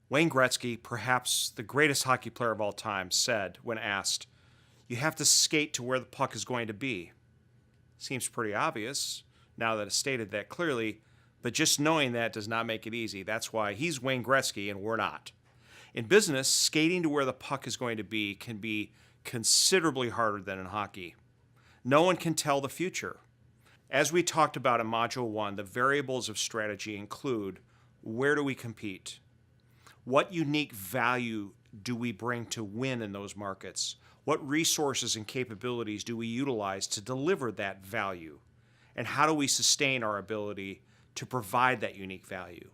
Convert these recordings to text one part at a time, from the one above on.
Wayne Gretsky, perhaps the greatest hockey player of all time, said when asked, "You have to skate to where the puck is going to be." Seems pretty obvious now that it's stated that clearly, but just knowing that does not make it easy. That's why he's Wayne Gretzky and we're not. In business, skating to where the puck is going to be can be considerably harder than in hockey. No one can tell the future. As we talked about in Module 1, the variables of strategy include: where do we compete? What unique value do we bring to win in those markets? What resources and capabilities do we utilize to deliver that value? And how do we sustain our ability to provide that unique value?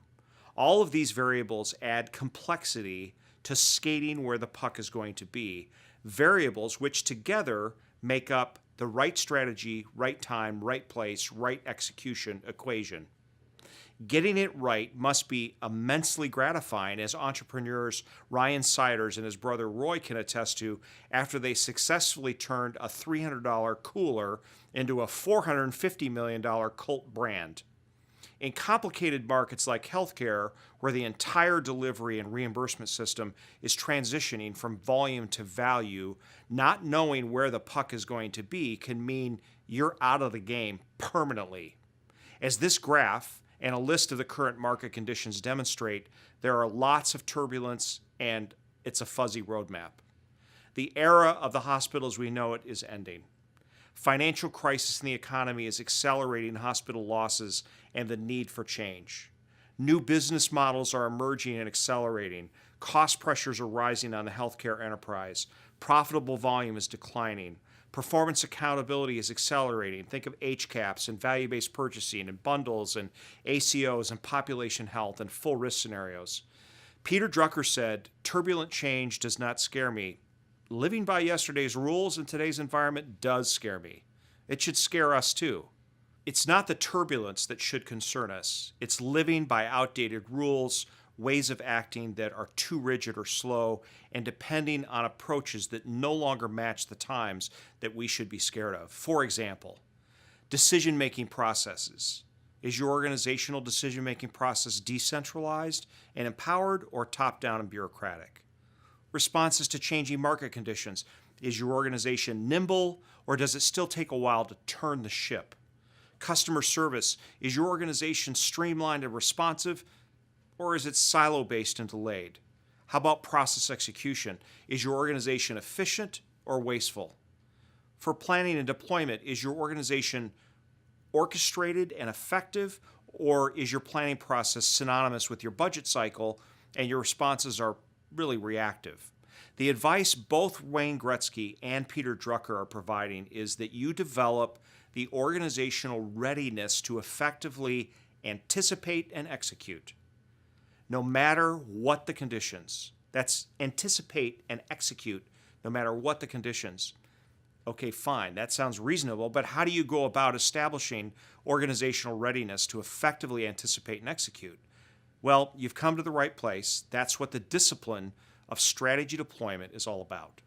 All of these variables add complexity to skating where the puck is going to be, variables which together make up the right strategy, right time, right place, right execution equation. Getting it right must be immensely gratifying, as entrepreneurs Ryan Siders and his brother Roy can attest to after they successfully turned a $300 cooler into a $450 million cult brand. In complicated markets like healthcare, where the entire delivery and reimbursement system is transitioning from volume to value, not knowing where the puck is going to be can mean you're out of the game permanently. As this graph and a list of the current market conditions demonstrate, there are lots of turbulence and it's a fuzzy roadmap. The era of the hospital as we know it is ending. Financial crisis in the economy is accelerating hospital losses and the need for change. New business models are emerging and accelerating. Cost pressures are rising on the healthcare enterprise. Profitable volume is declining. Performance accountability is accelerating. Think of HCAPs and value-based purchasing and bundles and ACOs and population health and full risk scenarios. Peter Drucker said, "Turbulent change does not scare me. Living by yesterday's rules in today's environment does scare me." It should scare us too. It's not the turbulence that should concern us. It's living by outdated rules, ways of acting that are too rigid or slow, and depending on approaches that no longer match the times that we should be scared of. For example, decision-making processes. Is your organizational decision-making process decentralized and empowered, or top-down and bureaucratic? Responses to changing market conditions. Is your organization nimble, or does it still take a while to turn the ship? Customer service. Is your organization streamlined and responsive, or is it silo-based and delayed? How about process execution? Is your organization efficient or wasteful? For planning and deployment, is your organization orchestrated and effective, or is your planning process synonymous with your budget cycle and your responses are really reactive? The advice both Wayne Gretsky and Peter Drucker are providing is that you develop the organizational readiness to effectively anticipate and execute, no matter what the conditions. That's anticipate and execute, no matter what the conditions. Okay, fine, that sounds reasonable, but how do you go about establishing organizational readiness to effectively anticipate and execute? Well, you've come to the right place. That's what the discipline of strategy deployment is all about.